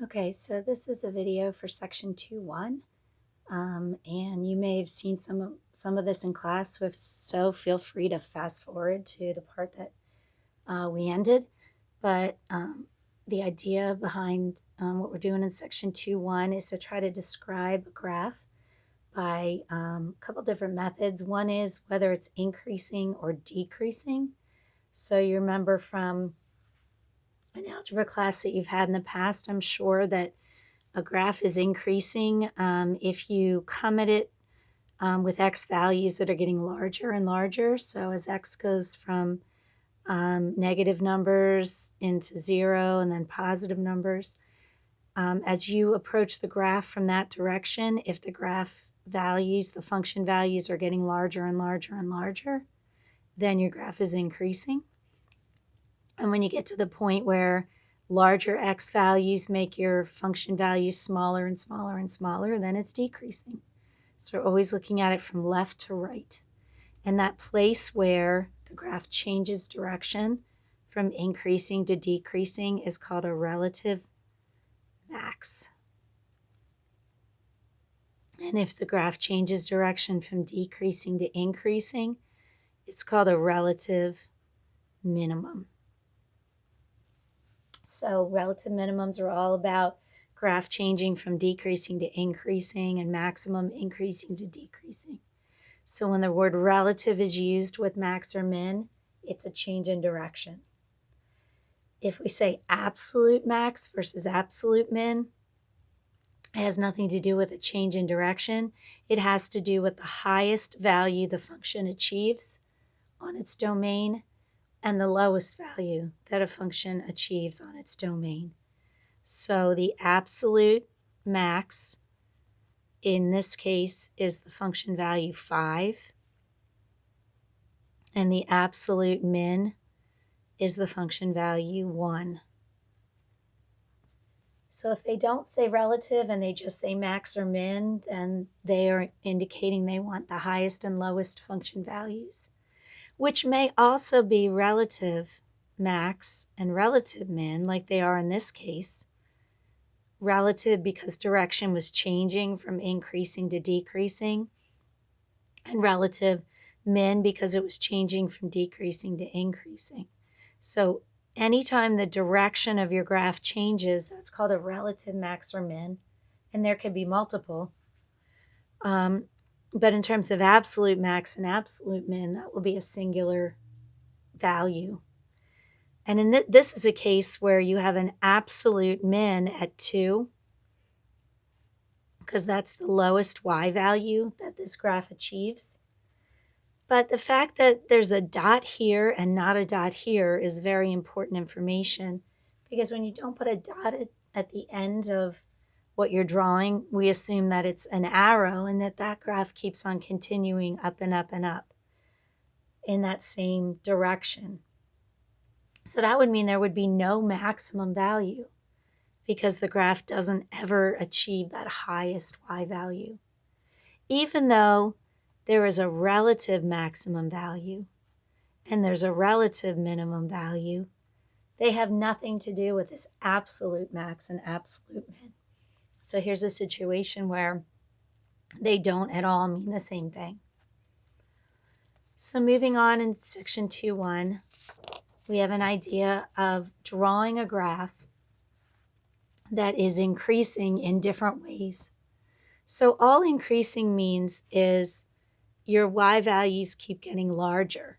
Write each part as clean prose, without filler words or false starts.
Okay, so this is a video for section 2.1, and you may have seen some of this in class. If so, feel free to fast forward to the part that we ended. But the idea behind what we're doing in section 2.1 is to try to describe a graph by a couple different methods. One is whether it's increasing or decreasing. So you remember from an algebra class that you've had in the past, I'm sure that a graph is increasing if you come at it with x values that are getting larger and larger. So as x goes from negative numbers into 0 and then positive numbers, as you approach the graph from that direction, if the graph values, the function values are getting larger and larger and larger, then your graph is increasing. And when you get to the point where larger x values make your function values smaller and smaller and smaller, then it's decreasing. So we're always looking at it from left to right. And that place where the graph changes direction from increasing to decreasing is called a relative max. And if the graph changes direction from decreasing to increasing, it's called a relative minimum. So relative minimums are all about graph changing from decreasing to increasing and maximum increasing to decreasing. So when the word relative is used with max or min, it's a change in direction. If we say absolute max versus absolute min, it has nothing to do with a change in direction. It has to do with the highest value the function achieves on its domain and the lowest value that a function achieves on its domain. So the absolute max in this case is the function value 5, and the absolute min is the function value 1. So if they don't say relative and they just say max or min, then they are indicating they want the highest and lowest function values, which may also be relative max and relative min, like they are in this case. Relative because direction was changing from increasing to decreasing, and relative min because it was changing from decreasing to increasing. So anytime the direction of your graph changes, that's called a relative max or min, and there can be multiple. But in terms of absolute max and absolute min, that will be a singular value. And in this is a case where you have an absolute min at 2, because that's the lowest y value that this graph achieves. But the fact that there's a dot here and not a dot here is very important information, because when you don't put a dot at the end of what you're drawing, we assume that it's an arrow and that graph keeps on continuing up and up and up in that same direction. So that would mean there would be no maximum value because the graph doesn't ever achieve that highest y value. Even though there is a relative maximum value and there's a relative minimum value, they have nothing to do with this absolute max and absolute min. So here's a situation where they don't at all mean the same thing. So moving on in section 2.1, we have an idea of drawing a graph that is increasing in different ways. So all increasing means is your y values keep getting larger,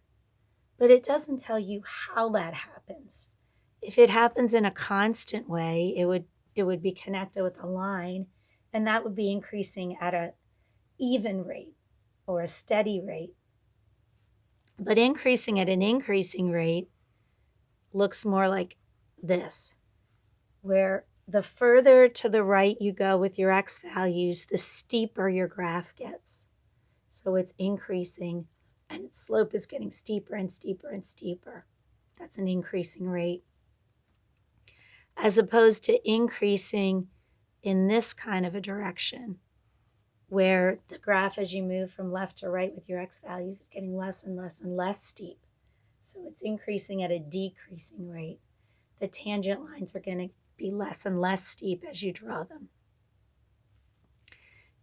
but it doesn't tell you how that happens. If it happens in a constant way, it would be connected with a line, and that would be increasing at an even rate or a steady rate. But increasing at an increasing rate looks more like this, where the further to the right you go with your x values, the steeper your graph gets. So it's increasing and its slope is getting steeper and steeper and steeper. That's an increasing rate. As opposed to increasing in this kind of a direction, where the graph, as you move from left to right with your x values, is getting less and less and less steep. So it's increasing at a decreasing rate. The tangent lines are going to be less and less steep as you draw them.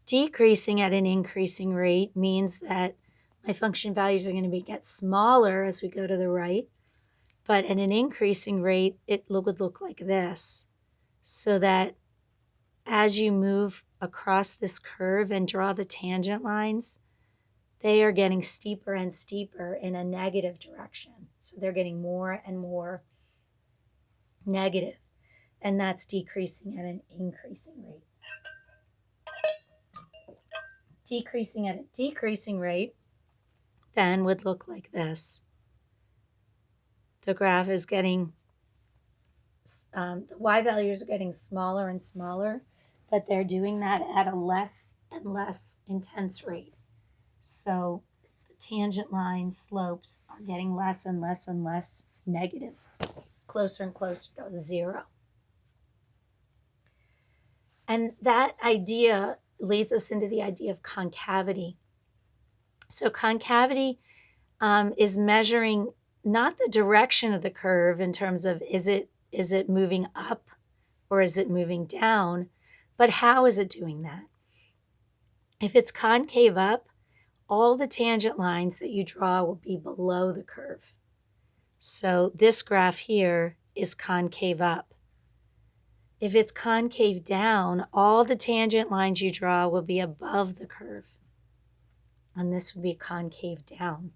Decreasing at an increasing rate means that my function values are going to get smaller as we go to the right, but at an increasing rate, it would look like this, so that as you move across this curve and draw the tangent lines, they are getting steeper and steeper in a negative direction. So they're getting more and more negative, and that's decreasing at an increasing rate. Decreasing at a decreasing rate then would look like this. The graph is getting, the y values are getting smaller and smaller, but they're doing that at a less and less intense rate. So the tangent line slopes are getting less and less and less negative, closer and closer to 0. And that idea leads us into the idea of concavity. So concavity is measuring not the direction of the curve in terms of is it moving up or is it moving down, but how is it doing that? If it's concave up, all the tangent lines that you draw will be below the curve. So this graph here is concave up. If it's concave down, all the tangent lines you draw will be above the curve. And this would be concave down.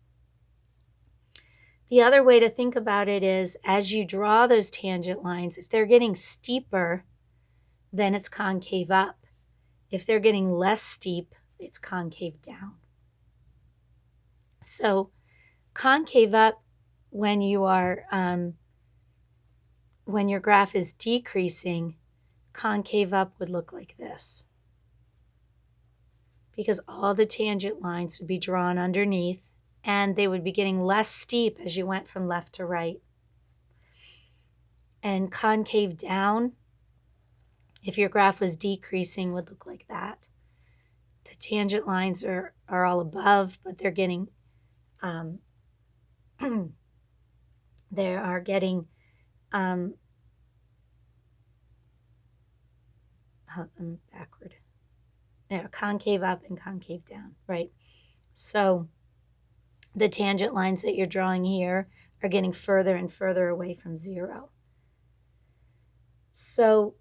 The other way to think about it is as you draw those tangent lines, if they're getting steeper, then it's concave up. If they're getting less steep, it's concave down. So concave up, when you are when your graph is decreasing, concave up would look like this, because all the tangent lines would be drawn underneath and they would be getting less steep as you went from left to right. And concave down, if your graph was decreasing, would look like that. The tangent lines are all above, but they're getting they are getting I'm backward. Yeah, concave up and concave down, right? So the tangent lines that you're drawing here are getting further and further away from 0. So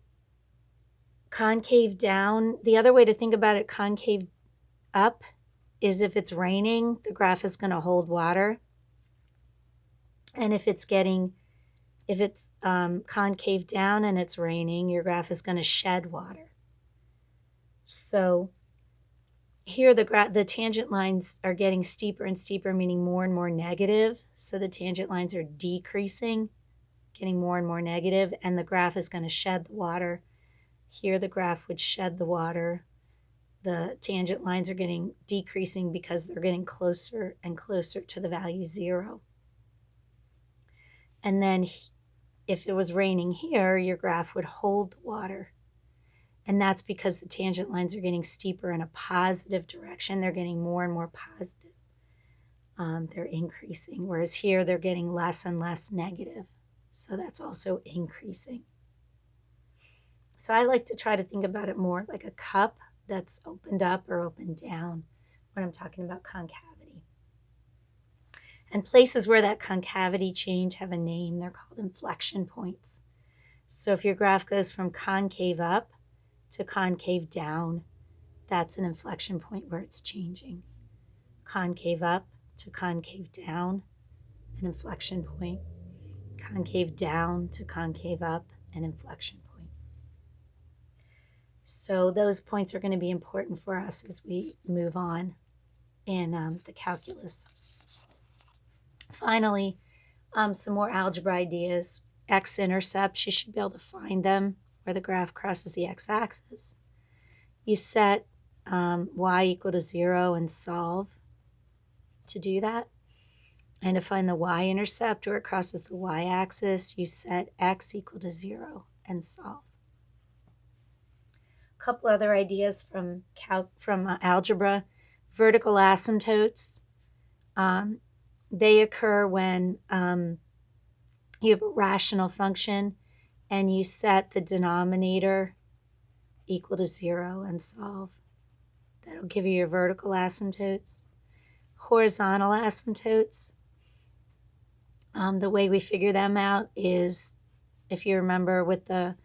concave down, the other way to think about it, concave up, is if it's raining, the graph is going to hold water. And if it's concave down and it's raining, your graph is going to shed water. So here the tangent lines are getting steeper and steeper, meaning more and more negative. So the tangent lines are decreasing, getting more and more negative, and the graph is going to shed the water. Here the graph would shed the water. The tangent lines are decreasing because they're getting closer and closer to the value 0. And then if it was raining here, your graph would hold the water. And that's because the tangent lines are getting steeper in a positive direction. They're getting more and more positive. They're increasing. Whereas here, they're getting less and less negative. So that's also increasing. So I like to try to think about it more like a cup that's opened up or opened down when I'm talking about concavity. And places where that concavity change have a name. They're called inflection points. So if your graph goes from concave up to concave down, that's an inflection point where it's changing. Concave up to concave down, an inflection point. Concave down to concave up, an inflection point. So those points are going to be important for us as we move on in the calculus. Finally, some more algebra ideas. X-intercepts, you should be able to find them where the graph crosses the x-axis. You set y equal to 0 and solve to do that. And to find the y-intercept where it crosses the y-axis, you set x equal to 0 and solve. A couple other ideas from algebra. Vertical asymptotes. They occur when you have a rational function and you set the denominator equal to 0 and solve. That'll give you your vertical asymptotes. Horizontal asymptotes, the way we figure them out is, if you remember with the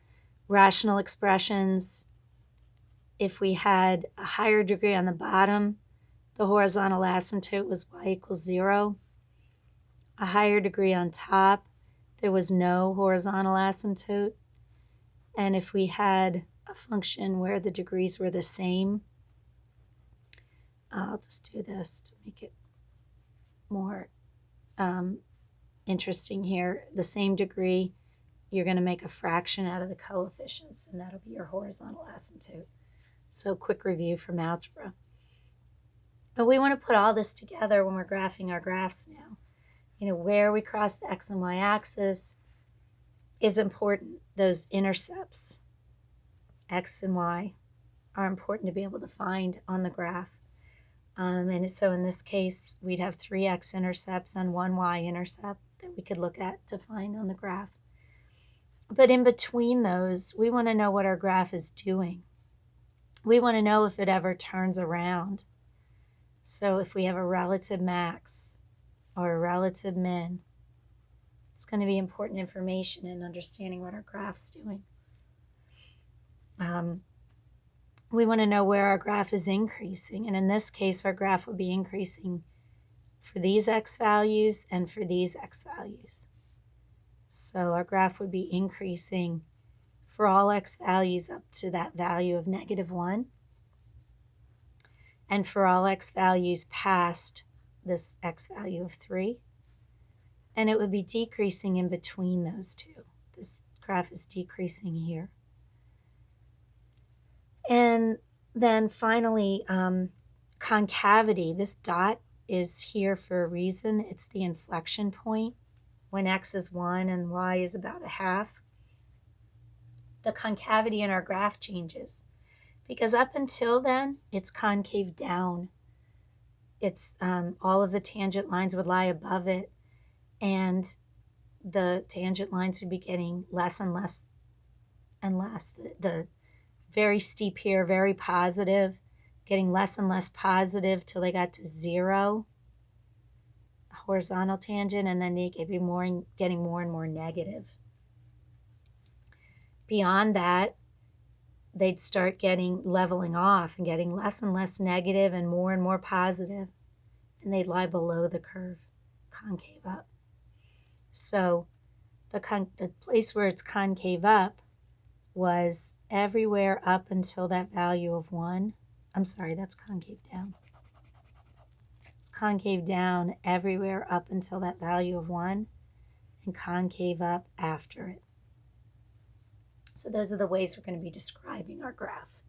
rational expressions, if we had a higher degree on the bottom, the horizontal asymptote was y equals 0. A higher degree on top, there was no horizontal asymptote. And if we had a function where the degrees were the same, I'll just do this to make it more interesting here. The same degree, you're going to make a fraction out of the coefficients, and that'll be your horizontal asymptote. So quick review from algebra. But we want to put all this together when we're graphing our graphs now. Where we cross the x and y axis is important. Those intercepts, x and y, are important to be able to find on the graph. And so in this case, we'd have 3 x-intercepts and 1 y-intercept that we could look at to find on the graph. But in between those, we want to know what our graph is doing. We want to know if it ever turns around. So if we have a relative max or a relative min, it's going to be important information in understanding what our graph's doing. We want to know where our graph is increasing. And in this case, our graph would be increasing for these x values and for these x values. So our graph would be increasing for all x values up to that value of -1. And for all x values past this x value of 3. And it would be decreasing in between those two. This graph is decreasing here. And then finally, concavity. This dot is here for a reason. It's the inflection point when x is 1 and y is about 1/2. The concavity in our graph changes because up until then, it's concave down. It's all of the tangent lines would lie above it, and the tangent lines would be getting less and less and less. The very steep here, very positive, getting less and less positive till they got to 0, horizontal tangent, and then they could be getting more and more negative. Beyond that, they'd start leveling off and getting less and less negative and more positive, and they'd lie below the curve, concave up. So the place where it's concave up was everywhere up until that value of 1. I'm sorry, that's concave down. It's concave down everywhere up until that value of 1 and concave up after it. So those are the ways we're going to be describing our graph.